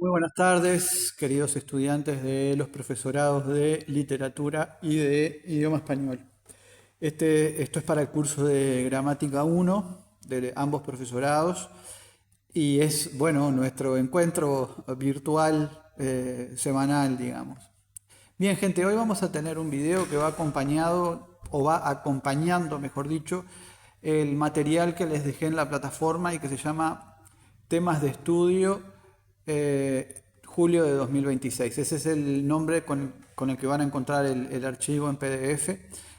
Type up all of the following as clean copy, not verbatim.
Muy buenas tardes, queridos estudiantes de los profesorados de literatura y de idioma español. Esto es para el curso de gramática 1 de ambos profesorados y es, bueno, nuestro encuentro virtual semanal, digamos. Bien, gente, hoy vamos a tener un video que va acompañado, o va acompañando, mejor dicho, el material que les dejé en la plataforma y que se llama Temas de Estudio julio de 2026. Ese es el nombre con el que van a encontrar el archivo en PDF.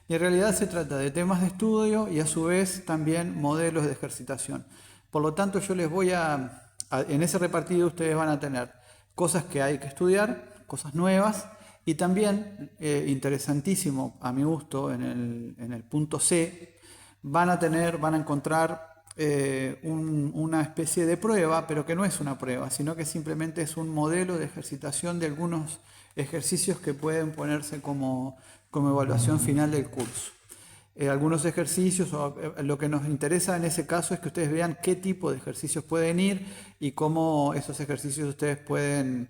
Y en realidad se trata de temas de estudio y a su vez también modelos de ejercitación. Por lo tanto, yo les voy en ese repartido ustedes van a tener cosas que hay que estudiar, cosas nuevas, y también, interesantísimo a mi gusto, en el punto C, van a encontrar una especie de prueba, pero que no es una prueba, sino que simplemente es un modelo de ejercitación de algunos ejercicios que pueden ponerse como evaluación final del curso. Algunos ejercicios, lo que nos interesa en ese caso es que ustedes vean qué tipo de ejercicios pueden ir y cómo esos ejercicios ustedes pueden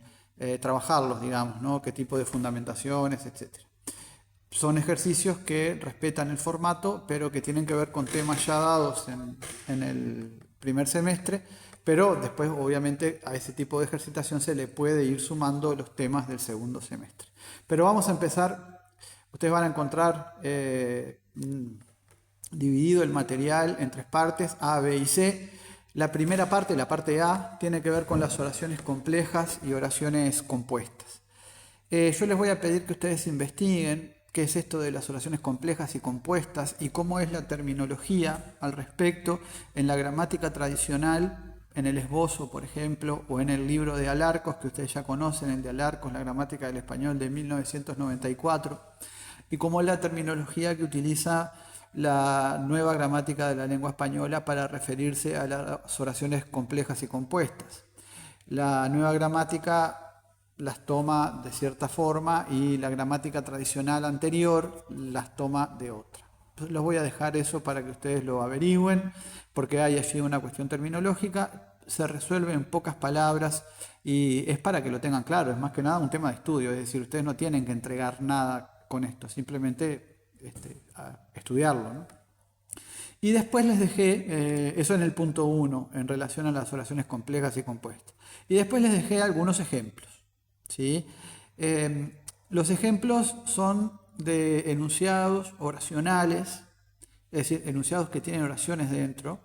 trabajarlos, digamos, ¿no? Qué tipo de fundamentaciones, etcétera. Son ejercicios que respetan el formato, pero que tienen que ver con temas ya dados en el primer semestre, pero después obviamente a ese tipo de ejercitación se le puede ir sumando los temas del segundo semestre. Pero vamos a empezar, ustedes van a encontrar dividido el material en tres partes, A, B y C. La primera parte, la parte A, tiene que ver con las oraciones complejas y oraciones compuestas. Yo les voy a pedir que ustedes investiguen qué es esto de las oraciones complejas y compuestas y cómo es la terminología al respecto en la gramática tradicional, en el esbozo, por ejemplo, o en el libro de Alarcos, que ustedes ya conocen, el de Alarcos, la gramática del español de 1994, y cómo es la terminología que utiliza la nueva gramática de la lengua española para referirse a las oraciones complejas y compuestas. La nueva gramática las toma de cierta forma y la gramática tradicional anterior las toma de otra. Entonces les voy a dejar eso para que ustedes lo averigüen, porque hay allí una cuestión terminológica, se resuelve en pocas palabras y es para que lo tengan claro, es más que nada un tema de estudio, es decir, ustedes no tienen que entregar nada con esto, simplemente estudiarlo, ¿no? Y después les dejé, eso en el punto 1, en relación a las oraciones complejas y compuestas. Y después les dejé algunos ejemplos. ¿Sí? Los ejemplos son de enunciados oracionales, es decir, enunciados que tienen oraciones dentro,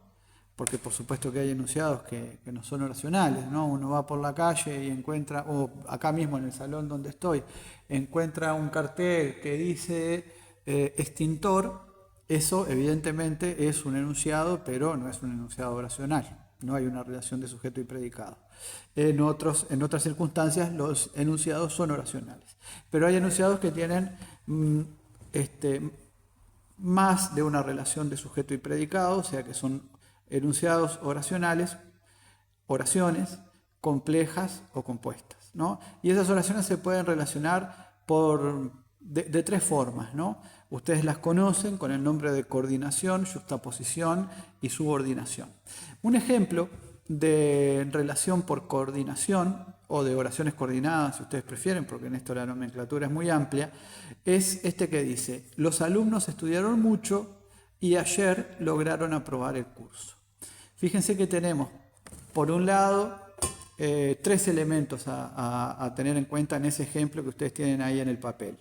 porque por supuesto que hay enunciados que no son oracionales, ¿no? Uno va por la calle y encuentra, o acá mismo en el salón donde estoy, encuentra un cartel que dice extintor. Eso evidentemente es un enunciado, pero no es un enunciado oracional. No hay una relación de sujeto y predicado. En otras circunstancias los enunciados son oracionales. Pero hay enunciados que tienen más de una relación de sujeto y predicado, o sea que son enunciados oracionales, oraciones complejas o compuestas, ¿no? Y esas oraciones se pueden relacionar de tres formas, ¿no? Ustedes las conocen con el nombre de coordinación, juxtaposición y subordinación. Un ejemplo de relación por coordinación o de oraciones coordinadas, si ustedes prefieren, porque en esto la nomenclatura es muy amplia, es este que dice: los alumnos estudiaron mucho y ayer lograron aprobar el curso. Fíjense que tenemos, por un lado, tres elementos a tener en cuenta en ese ejemplo que ustedes tienen ahí en el papel.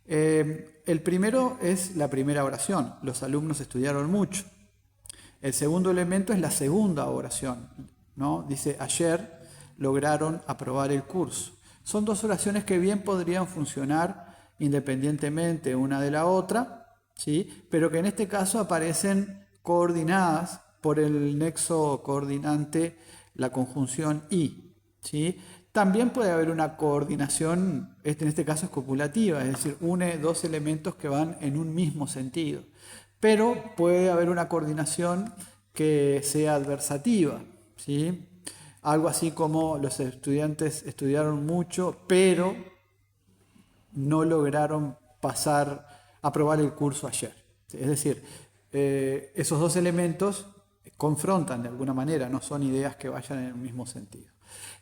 El primero es la primera oración: los alumnos estudiaron mucho. El segundo elemento es la segunda oración, ¿no? Dice: ayer lograron aprobar el curso. Son dos oraciones que bien podrían funcionar independientemente una de la otra, ¿sí? Pero que en este caso aparecen coordinadas por el nexo coordinante, la conjunción y, ¿sí? También puede haber una coordinación, en este caso es copulativa, es decir, une dos elementos que van en un mismo sentido. Pero puede haber una coordinación que sea adversativa, ¿sí? Algo así como: los estudiantes estudiaron mucho, pero no lograron aprobar el curso ayer. Es decir, esos dos elementos confrontan de alguna manera, no son ideas que vayan en el mismo sentido.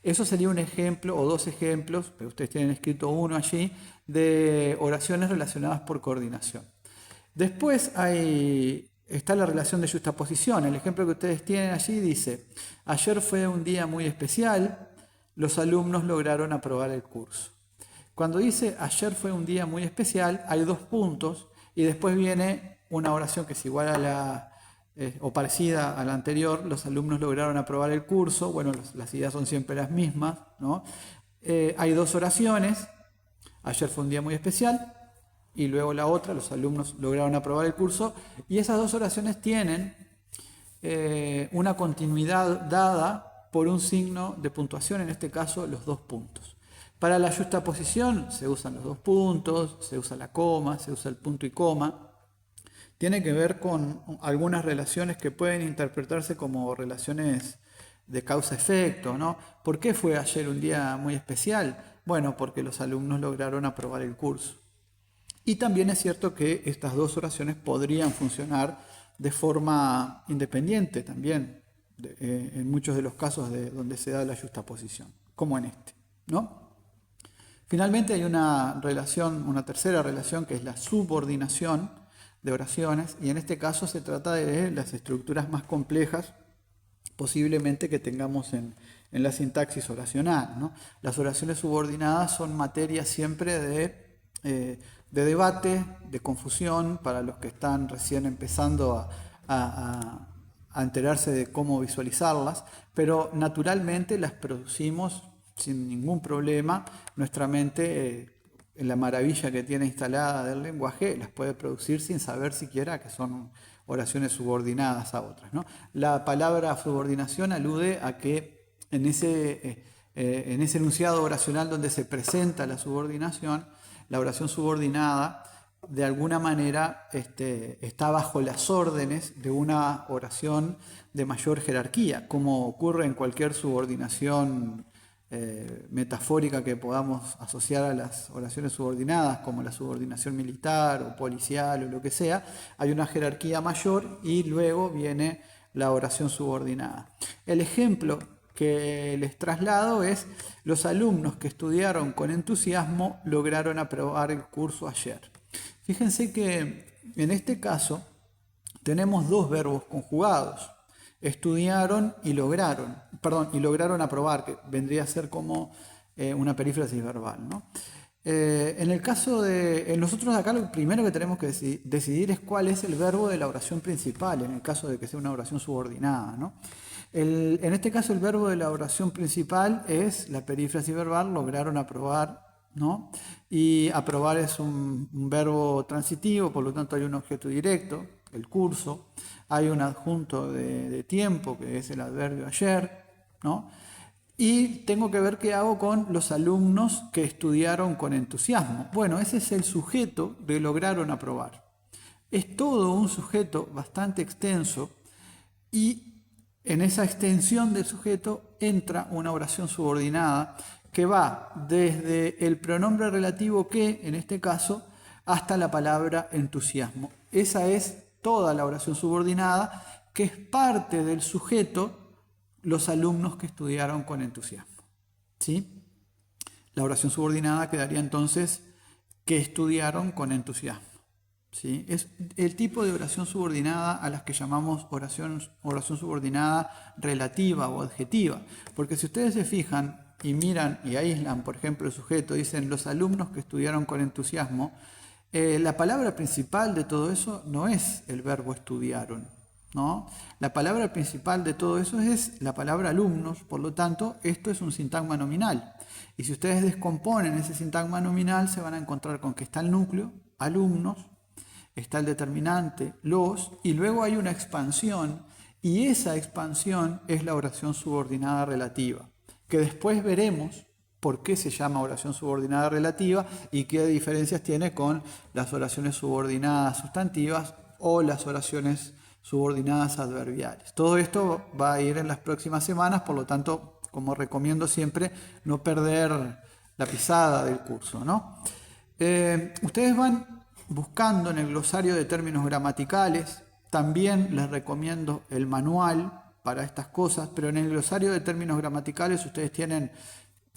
Eso sería un ejemplo o dos ejemplos, pero ustedes tienen escrito uno allí, de oraciones relacionadas por coordinación. Después está la relación de yuxtaposición. El ejemplo que ustedes tienen allí dice: ayer fue un día muy especial, los alumnos lograron aprobar el curso. Cuando dice ayer fue un día muy especial, hay dos puntos y después viene una oración que es igual a la o parecida a la anterior: los alumnos lograron aprobar el curso. Bueno, las ideas son siempre las mismas, ¿no? Hay dos oraciones: ayer fue un día muy especial, y luego la otra: los alumnos lograron aprobar el curso. Y esas dos oraciones tienen una continuidad dada por un signo de puntuación, en este caso los dos puntos. Para la yuxtaposición se usan los dos puntos, se usa la coma, se usa el punto y coma. Tiene que ver con algunas relaciones que pueden interpretarse como relaciones de causa-efecto, ¿no? ¿Por qué fue ayer un día muy especial? Bueno, porque los alumnos lograron aprobar el curso. Y también es cierto que estas dos oraciones podrían funcionar de forma independiente también, en muchos de los casos donde se da la yuxtaposición, como en este, ¿no? Finalmente hay una tercera relación, que es la subordinación de oraciones, y en este caso se trata de las estructuras más complejas posiblemente que tengamos en la sintaxis oracional, ¿no? Las oraciones subordinadas son materia siempre de debate, de confusión para los que están recién empezando a enterarse de cómo visualizarlas, pero naturalmente las producimos sin ningún problema. Nuestra mente, en la maravilla que tiene instalada del lenguaje, las puede producir sin saber siquiera que son oraciones subordinadas a otras, ¿no? La palabra subordinación alude a que en ese enunciado oracional donde se presenta la subordinación, la oración subordinada de alguna manera está bajo las órdenes de una oración de mayor jerarquía, como ocurre en cualquier subordinación metafórica que podamos asociar a las oraciones subordinadas, como la subordinación militar o policial o lo que sea. Hay una jerarquía mayor y luego viene la oración subordinada. El ejemplo que les traslado es: los alumnos que estudiaron con entusiasmo lograron aprobar el curso ayer. Fíjense que en este caso tenemos dos verbos conjugados: estudiaron y lograron, y lograron aprobar, que vendría a ser como una perífrasis verbal, ¿no? En el caso de nosotros acá, lo primero que tenemos que decidir es cuál es el verbo de la oración principal, en el caso de que sea una oración subordinada, ¿no? En este caso el verbo de la oración principal es la perífrasis verbal lograron aprobar, ¿no? Y aprobar es un verbo transitivo, por lo tanto hay un objeto directo, el curso. Hay un adjunto de tiempo, que es el adverbio ayer, ¿no? Y tengo que ver qué hago con los alumnos que estudiaron con entusiasmo. Bueno, ese es el sujeto de lograron aprobar. Es todo un sujeto bastante extenso, y en esa extensión del sujeto entra una oración subordinada que va desde el pronombre relativo que, en este caso, hasta la palabra entusiasmo. Esa es toda la oración subordinada, que es parte del sujeto los alumnos que estudiaron con entusiasmo, ¿sí? La oración subordinada quedaría entonces que estudiaron con entusiasmo, ¿sí? Es el tipo de oración subordinada a las que llamamos oración subordinada relativa o adjetiva, porque si ustedes se fijan y miran y aíslan, por ejemplo, el sujeto, dicen los alumnos que estudiaron con entusiasmo, la palabra principal de todo eso no es el verbo estudiaron, ¿no? La palabra principal de todo eso es la palabra alumnos, por lo tanto, esto es un sintagma nominal. Y si ustedes descomponen ese sintagma nominal, se van a encontrar con que está el núcleo, alumnos, está el determinante, los, y luego hay una expansión, y esa expansión es la oración subordinada relativa, que después veremos por qué se llama oración subordinada relativa y qué diferencias tiene con las oraciones subordinadas sustantivas o las oraciones subordinadas adverbiales. Todo esto va a ir en las próximas semanas, por lo tanto, como recomiendo siempre, no perder la pisada del curso, ¿no? Ustedes van buscando en el glosario de términos gramaticales. También les recomiendo el manual para estas cosas, pero en el glosario de términos gramaticales ustedes tienen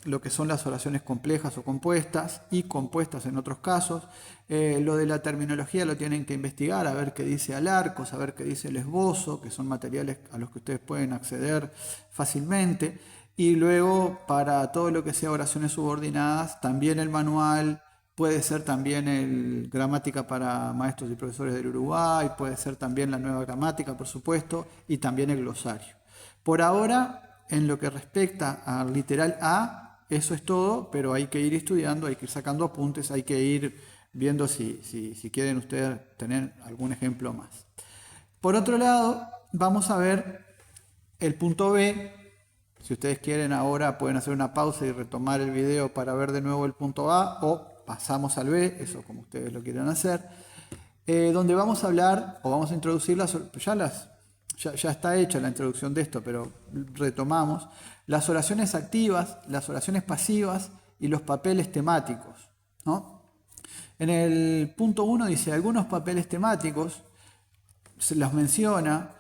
lo que son las oraciones complejas o compuestas y compuestas en otros casos. Lo de la terminología lo tienen que investigar, a ver qué dice Alarcos, a ver qué dice el esbozo, que son materiales a los que ustedes pueden acceder fácilmente. Y luego, para todo lo que sea oraciones subordinadas, también el manual, puede ser también el Gramática para Maestros y Profesores del Uruguay, puede ser también la Nueva Gramática, por supuesto, y también el glosario. Por ahora, en lo que respecta al literal A, eso es todo, pero hay que ir estudiando, hay que ir sacando apuntes, hay que ir viendo si quieren ustedes tener algún ejemplo más. Por otro lado, vamos a ver el punto B. Si ustedes quieren ahora pueden hacer una pausa y retomar el video para ver de nuevo el punto A, o pasamos al B, eso como ustedes lo quieran hacer, donde vamos a hablar o vamos a introducir ya está hecha la introducción de esto, pero retomamos las oraciones activas, las oraciones pasivas y los papeles temáticos, ¿no? En el punto 1 dice algunos papeles temáticos, se los menciona,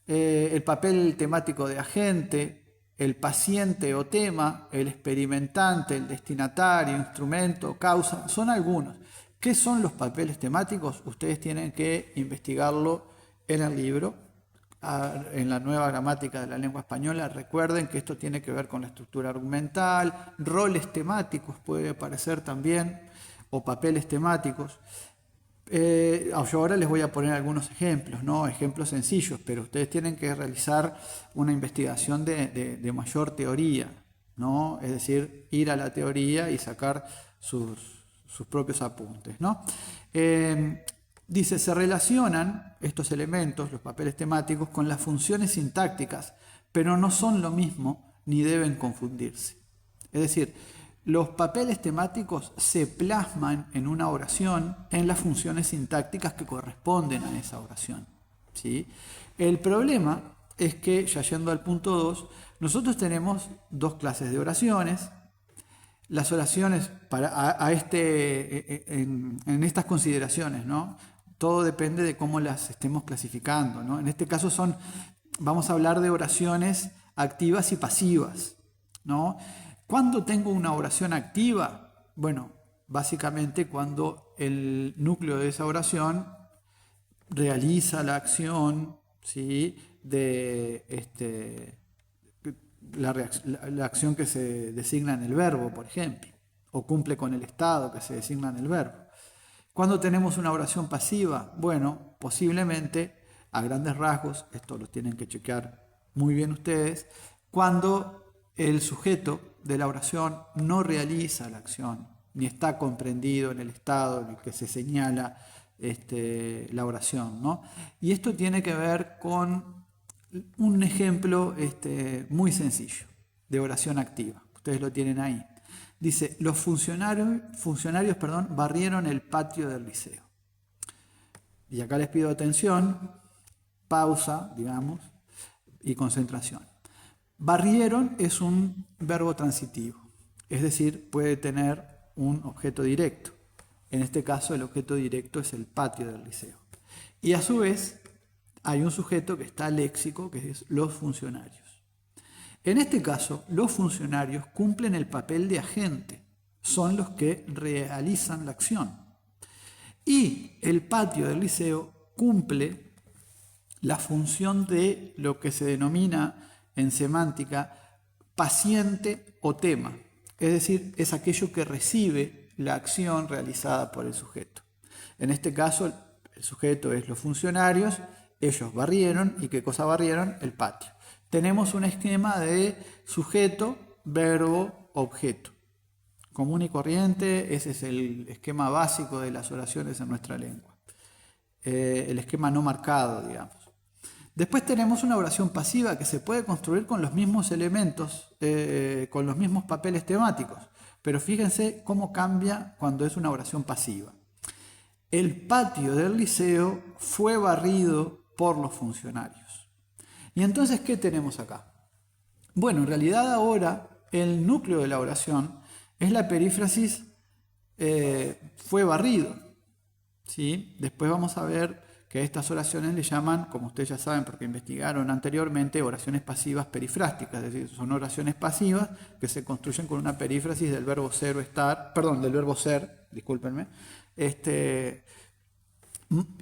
el papel temático de agente, el paciente o tema, el experimentante, el destinatario, instrumento, causa, son algunos. ¿Qué son los papeles temáticos? Ustedes tienen que investigarlo en el libro, en la Nueva Gramática de la Lengua Española. Recuerden que esto tiene que ver con la estructura argumental, roles temáticos puede aparecer también, o papeles temáticos. Yo ahora les voy a poner algunos ejemplos, ¿no? Ejemplos sencillos, pero ustedes tienen que realizar una investigación de mayor teoría, ¿no? Es decir, ir a la teoría y sacar sus propios apuntes, ¿no? Dice, se relacionan estos elementos, los papeles temáticos, con las funciones sintácticas, pero no son lo mismo ni deben confundirse. Es decir, los papeles temáticos se plasman en una oración en las funciones sintácticas que corresponden a esa oración, ¿sí? El problema es que, ya yendo al punto 2, nosotros tenemos dos clases de oraciones. Las oraciones en estas consideraciones, ¿no? Todo depende de cómo las estemos clasificando, ¿no? En este caso vamos a hablar de oraciones activas y pasivas, ¿no? ¿Cuándo tengo una oración activa? Bueno, básicamente cuando el núcleo de esa oración realiza la acción, ¿sí? La acción que se designa en el verbo, por ejemplo, o cumple con el estado que se designa en el verbo. ¿Cuándo tenemos una oración pasiva? Bueno, posiblemente, a grandes rasgos, esto lo tienen que chequear muy bien ustedes, cuando el sujeto de la oración no realiza la acción, ni está comprendido en el estado en el que se señala la oración, ¿no? Y esto tiene que ver con un ejemplo muy sencillo de oración activa. Ustedes lo tienen ahí. Dice, los funcionarios barrieron el patio del liceo. Y acá les pido atención, pausa, digamos, y concentración. Barrieron es un verbo transitivo, es decir, puede tener un objeto directo. En este caso, el objeto directo es el patio del liceo. Y a su vez, hay un sujeto que está léxico, que es los funcionarios. En este caso, los funcionarios cumplen el papel de agente, son los que realizan la acción. Y el patio del liceo cumple la función de lo que se denomina en semántica paciente o tema, es decir, es aquello que recibe la acción realizada por el sujeto. En este caso, el sujeto es los funcionarios, ellos barrieron, ¿y qué cosa barrieron? El patio. Tenemos un esquema de sujeto, verbo, objeto. Común y corriente, ese es el esquema básico de las oraciones en nuestra lengua. El esquema no marcado, digamos. Después tenemos una oración pasiva que se puede construir con los mismos elementos, con los mismos papeles temáticos. Pero fíjense cómo cambia cuando es una oración pasiva. El patio del liceo fue barrido por los funcionarios. Y entonces, ¿qué tenemos acá? Bueno, en realidad ahora el núcleo de la oración es la perífrasis fue barrido, ¿sí? Después vamos a ver que a estas oraciones le llaman, como ustedes ya saben porque investigaron anteriormente, oraciones pasivas perifrásticas, es decir, son oraciones pasivas que se construyen con una perífrasis del verbo ser o estar, perdón, del verbo ser, discúlpenme,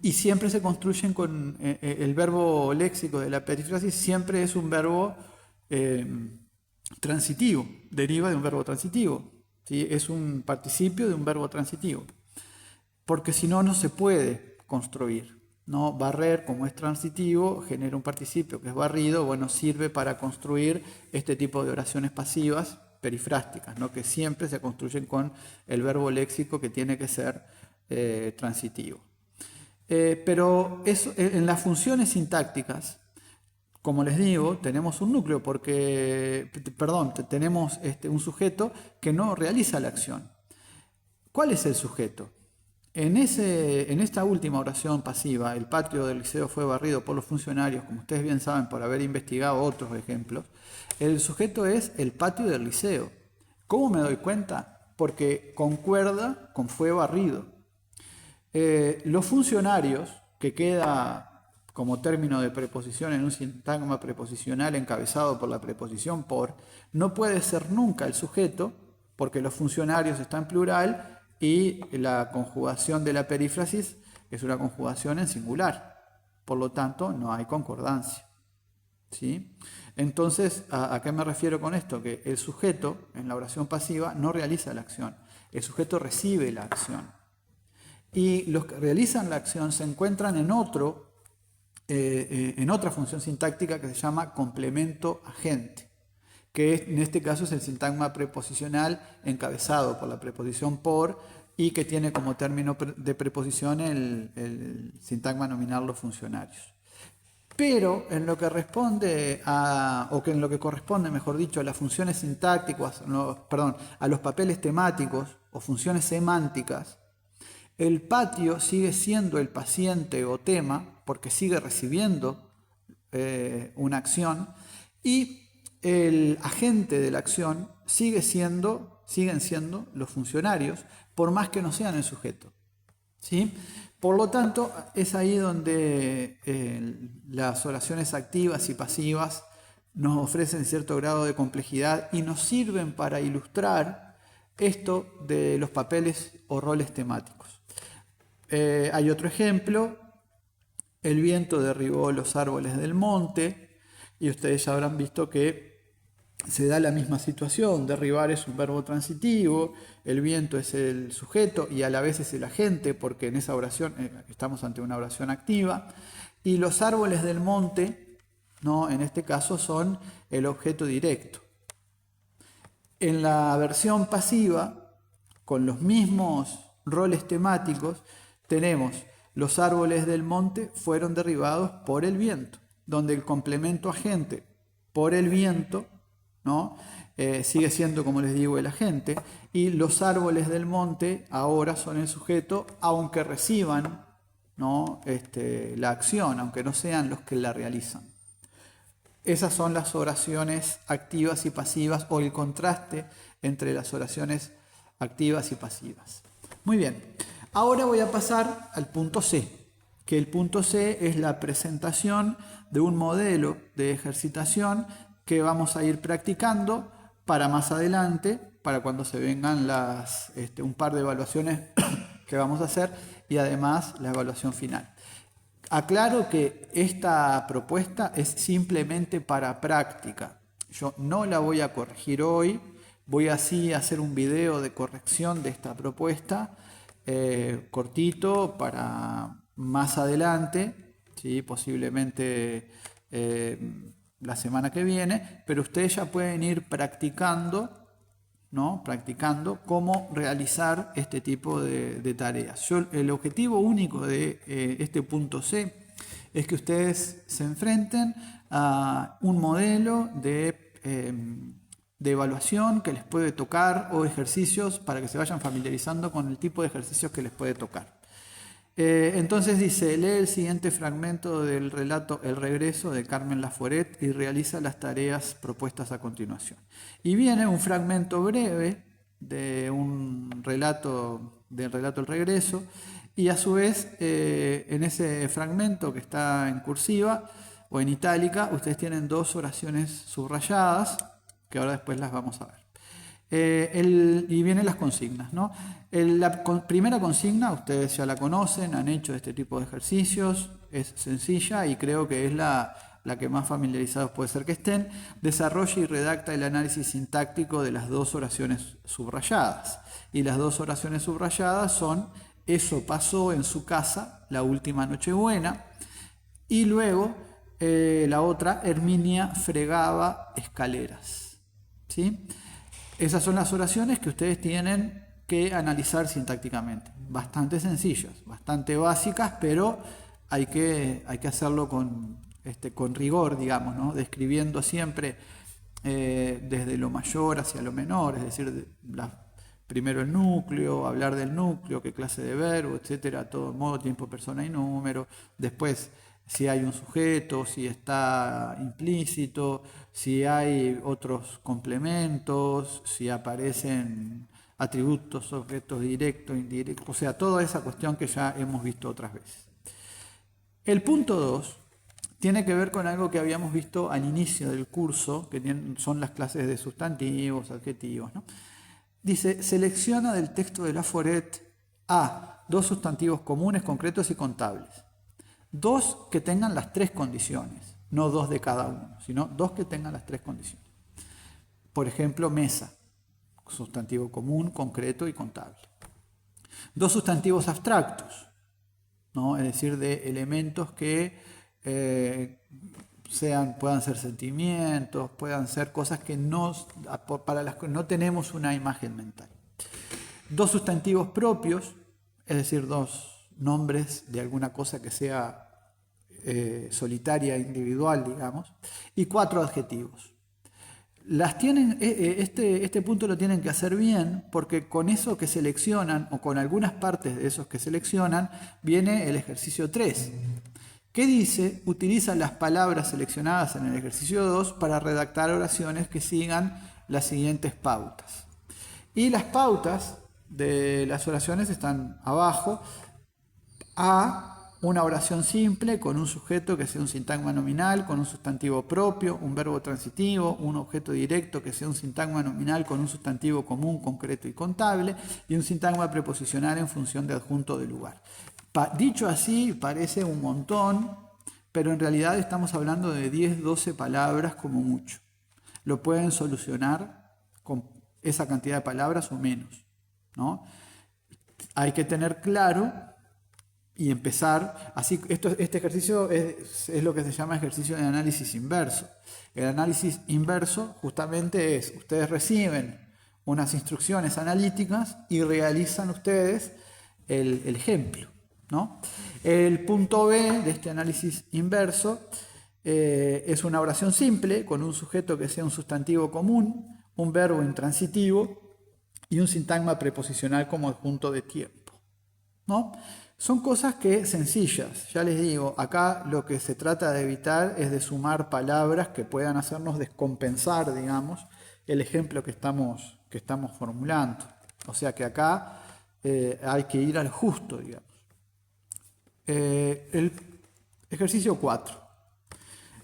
y siempre se construyen con el verbo léxico de la perífrasis, siempre es un verbo transitivo, deriva de un verbo transitivo, ¿sí? Es un participio de un verbo transitivo, porque si no, no se puede construir, ¿no? Barrer, como es transitivo, genera un participio que es barrido, bueno, sirve para construir este tipo de oraciones pasivas perifrásticas, ¿no? Que siempre se construyen con el verbo léxico que tiene que ser transitivo. Pero eso, en las funciones sintácticas, como les digo, tenemos un núcleo porque, perdón, tenemos un sujeto que no realiza la acción. ¿Cuál es el sujeto? En esta última oración pasiva, el patio del liceo fue barrido por los funcionarios, como ustedes bien saben por haber investigado otros ejemplos, el sujeto es el patio del liceo. ¿Cómo me doy cuenta? Porque concuerda con fue barrido. Los funcionarios, que queda como término de preposición en un sintagma preposicional encabezado por la preposición por, no puede ser nunca el sujeto, porque los funcionarios están en plural y la conjugación de la perífrasis es una conjugación en singular. Por lo tanto, no hay concordancia. ¿Sí? Entonces, ¿a qué me refiero con esto? Que el sujeto en la oración pasiva no realiza la acción, el sujeto recibe la acción. Y los que realizan la acción se encuentran en otra función sintáctica que se llama complemento agente, que en este caso es el sintagma preposicional encabezado por la preposición por y que tiene como término de preposición el sintagma nominal los funcionarios. Pero en lo que responde en lo que corresponde, mejor dicho, a las funciones sintácticas, a los papeles temáticos o funciones semánticas, el patio sigue siendo el paciente o tema porque sigue recibiendo una acción y el agente de la acción siguen siendo los funcionarios por más que no sean el sujeto. ¿Sí? Por lo tanto, es ahí donde las oraciones activas y pasivas nos ofrecen cierto grado de complejidad y nos sirven para ilustrar esto de los papeles o roles temáticos. Hay otro ejemplo: el viento derribó los árboles del monte, y ustedes ya habrán visto que se da la misma situación. Derribar es un verbo transitivo, el viento es el sujeto y a la vez es el agente, porque en esa oración estamos ante una oración activa, y los árboles del monte, ¿no?, en este caso son el objeto directo. En la versión pasiva, con los mismos roles temáticos, tenemos los árboles del monte fueron derribados por el viento, donde el complemento agente por el viento, ¿no?, sigue siendo, como les digo, el agente, y los árboles del monte ahora son el sujeto, aunque reciban, ¿no?, la acción, aunque no sean los que la realizan. Esas son las oraciones activas y pasivas, o el contraste entre las oraciones activas y pasivas. Muy bien, ahora voy a pasar al punto C, que el punto C es la presentación de un modelo de ejercitación que vamos a ir practicando para más adelante, para cuando se vengan un par de evaluaciones que vamos a hacer y además la evaluación final. Aclaro que esta propuesta es simplemente para práctica. Yo no la voy a corregir hoy, voy así a hacer un video de corrección de esta propuesta, cortito, para más adelante, ¿sí?, posiblemente la semana que viene, pero ustedes ya pueden ir practicando, ¿no?, practicando cómo realizar este tipo de tareas. El objetivo único de este punto C es que ustedes se enfrenten a un modelo de evaluación que les puede tocar, o ejercicios para que se vayan familiarizando con el tipo de ejercicios que les puede tocar. Entonces dice: lee el siguiente fragmento del relato El regreso de Carmen Laforet y realiza las tareas propuestas a continuación. Y viene un fragmento breve de un relato, del relato El regreso, Y a su vez, en ese fragmento que está en cursiva o en itálica, ustedes tienen dos oraciones subrayadas, que ahora después las vamos a ver. Y vienen las consignas, ¿no? Primera consigna, ustedes ya la conocen, han hecho este tipo de ejercicios, es sencilla y creo que es la que más familiarizados puede ser que estén. Desarrolla y redacta el análisis sintáctico de las dos oraciones subrayadas. Y las dos oraciones subrayadas son: eso pasó en su casa la última Nochebuena. Y luego la otra: Herminia fregaba escaleras. ¿Sí? Esas son las oraciones que ustedes tienen que analizar sintácticamente. Bastante sencillas, bastante básicas, pero hay que hacerlo con rigor, digamos, ¿no? Describiendo siempre desde lo mayor hacia lo menor, es decir, primero el núcleo, hablar del núcleo, qué clase de verbo, etcétera, todo modo, tiempo, persona y número. Después, si hay un sujeto, si está implícito, si hay otros complementos, si aparecen atributos, objetos directos, indirectos, o sea, toda esa cuestión que ya hemos visto otras veces. El punto 2 tiene que ver con algo que habíamos visto al inicio del curso, que son las clases de sustantivos, adjetivos, ¿no? Dice: selecciona del texto de Laforet a dos sustantivos comunes, concretos y contables. Dos que tengan las tres condiciones, no dos de cada uno, sino dos que tengan las tres condiciones. Por ejemplo, mesa, sustantivo común, concreto y contable. Dos sustantivos abstractos, ¿no? Es decir, de elementos que puedan ser sentimientos, puedan ser cosas para las que no tenemos una imagen mental. Dos sustantivos propios, es decir, dos nombres de alguna cosa que sea solitaria, individual, digamos, y cuatro adjetivos. Este punto lo tienen que hacer bien, porque con eso que seleccionan, o con algunas partes de esos que seleccionan, viene el ejercicio 3, que dice: utiliza las palabras seleccionadas en el ejercicio 2 para redactar oraciones que sigan las siguientes pautas. Y las pautas de las oraciones están abajo. A, una oración simple con un sujeto que sea un sintagma nominal con un sustantivo propio, un verbo transitivo, un objeto directo que sea un sintagma nominal con un sustantivo común, concreto y contable, y un sintagma preposicional en función de adjunto de lugar. Dicho así parece un montón, pero en realidad estamos hablando de 10, 12 palabras como mucho. Lo pueden solucionar con esa cantidad de palabras o menos, ¿no? Hay que tener claro y empezar así. Este ejercicio es lo que se llama ejercicio de análisis inverso. El análisis inverso justamente es: ustedes reciben unas instrucciones analíticas y realizan ustedes el ejemplo, ¿no? El punto B de este análisis inverso es una oración simple con un sujeto que sea un sustantivo común, un verbo intransitivo y un sintagma preposicional como adjunto de tiempo, ¿no? Son cosas sencillas, ya les digo, acá lo que se trata de evitar es de sumar palabras que puedan hacernos descompensar, digamos, el ejemplo que estamos formulando. O sea que acá hay que ir al justo, digamos. El ejercicio 4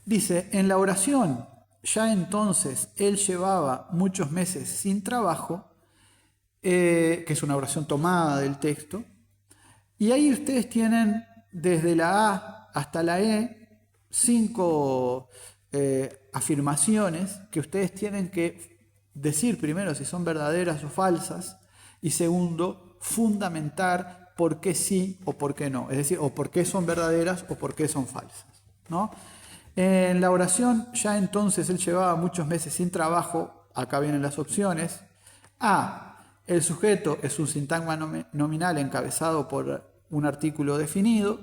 dice: en la oración, ya entonces él llevaba muchos meses sin trabajo, que es una oración tomada del texto. Y ahí ustedes tienen desde la A hasta la E 5 afirmaciones que ustedes tienen que decir primero si son verdaderas o falsas, y segundo, fundamentar por qué sí o por qué no, es decir, o por qué son verdaderas o por qué son falsas, ¿no? En la oración, ya entonces él llevaba muchos meses sin trabajo. Acá vienen las opciones. A, el sujeto es un sintagma nominal encabezado por un artículo definido.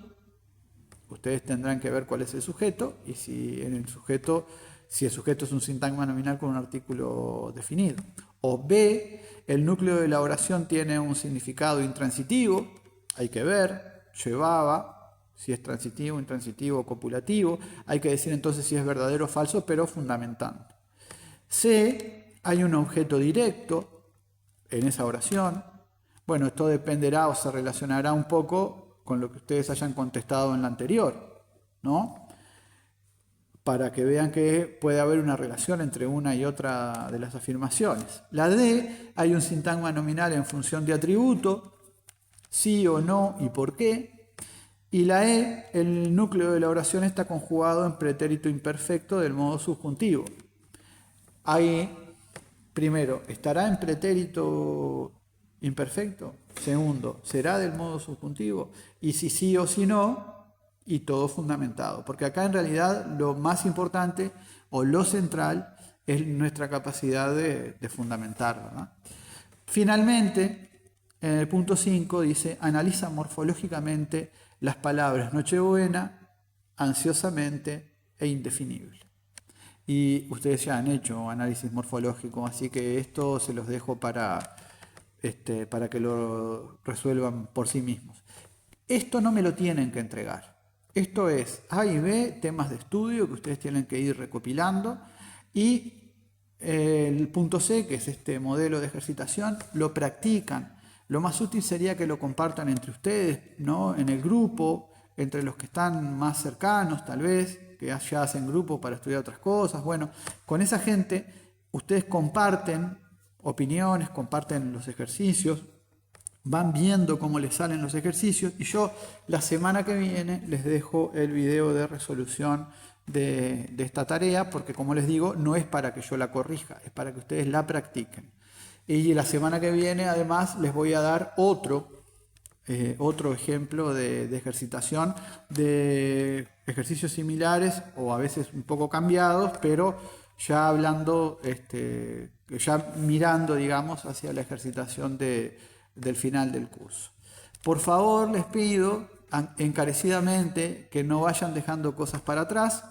Ustedes tendrán que ver cuál es el sujeto y si el sujeto es un sintagma nominal con un artículo definido. O B, el núcleo de la oración tiene un significado intransitivo. Hay que ver, llevaba, si es transitivo, intransitivo o copulativo. Hay que decir entonces si es verdadero o falso, pero fundamentando. C, hay un objeto directo en esa oración. Bueno, esto dependerá o se relacionará un poco con lo que ustedes hayan contestado en la anterior, ¿no? Para que vean que puede haber una relación entre una y otra de las afirmaciones. La D, hay un sintagma nominal en función de atributo, sí o no y por qué. Y la E, el núcleo de la oración está conjugado en pretérito imperfecto del modo subjuntivo. Ahí, primero, ¿estará en pretérito imperfecto? Segundo, ¿será del modo subjuntivo? Y si sí o si no, y todo fundamentado. Porque acá en realidad lo más importante o lo central es nuestra capacidad de fundamentar, ¿verdad? Finalmente, en el punto 5 dice, analiza morfológicamente las palabras Nochebuena, ansiosamente e indefinible. Y ustedes ya han hecho análisis morfológico, así que esto se los dejo para que lo resuelvan por sí mismos. Esto no me lo tienen que entregar. Esto es A y B, temas de estudio que ustedes tienen que ir recopilando. Y el punto C, que es este modelo de ejercitación, lo practican. Lo más útil sería que lo compartan entre ustedes, ¿no? En el grupo, entre los que están más cercanos tal vez, que ya hacen grupo para estudiar otras cosas. Bueno, con esa gente ustedes comparten opiniones, comparten los ejercicios, van viendo cómo les salen los ejercicios y yo la semana que viene les dejo el video de resolución de esta tarea, porque como les digo, no es para que yo la corrija, es para que ustedes la practiquen. Y la semana que viene además les voy a dar otro ejemplo de ejercitación, de ejercicios similares o a veces un poco cambiados, pero ya hablando, ya mirando, digamos, hacia la ejercitación del final del curso. Por favor, les pido encarecidamente que no vayan dejando cosas para atrás,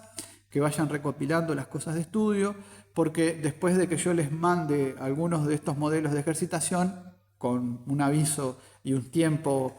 que vayan recopilando las cosas de estudio, porque después de que yo les mande algunos de estos modelos de ejercitación, con un aviso y un tiempo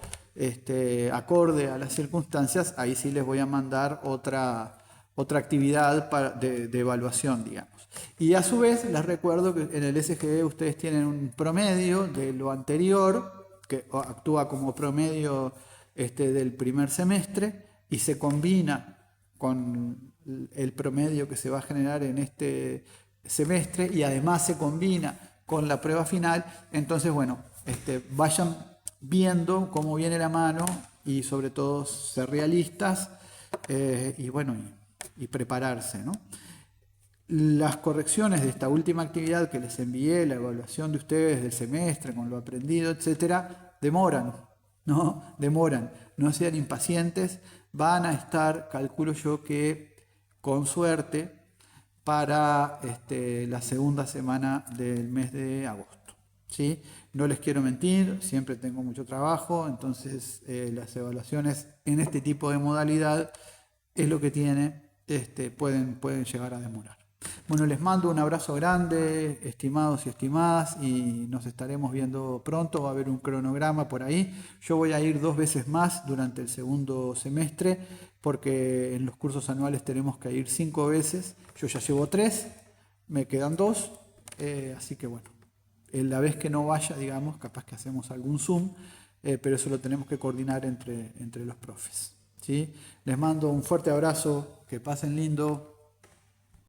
acorde a las circunstancias, ahí sí les voy a mandar otra actividad de evaluación, digamos. Y a su vez les recuerdo que en el SGE ustedes tienen un promedio de lo anterior, que actúa como promedio del primer semestre y se combina con el promedio que se va a generar en este semestre y además se combina con la prueba final. Entonces, bueno, vayan viendo cómo viene la mano y sobre todo ser realistas y bueno, y prepararse, ¿no? Las correcciones de esta última actividad que les envié, la evaluación de ustedes del semestre con lo aprendido, etcétera, demoran, ¿no? Demoran. No sean impacientes, van a estar, calculo yo que con suerte, para la segunda semana del mes de agosto, ¿sí? No les quiero mentir, siempre tengo mucho trabajo, entonces las evaluaciones en este tipo de modalidad es lo que tiene, pueden llegar a demorar. Bueno, les mando un abrazo grande, estimados y estimadas, y nos estaremos viendo pronto. Va a haber un cronograma por ahí. Yo voy a ir 2 veces más durante el segundo semestre, porque en los cursos anuales tenemos que ir 5 veces. Yo ya llevo 3, me quedan 2, así que bueno, la vez que no vaya, digamos, capaz que hacemos algún Zoom, pero eso lo tenemos que coordinar entre los profes, ¿sí? Les mando un fuerte abrazo, que pasen lindo.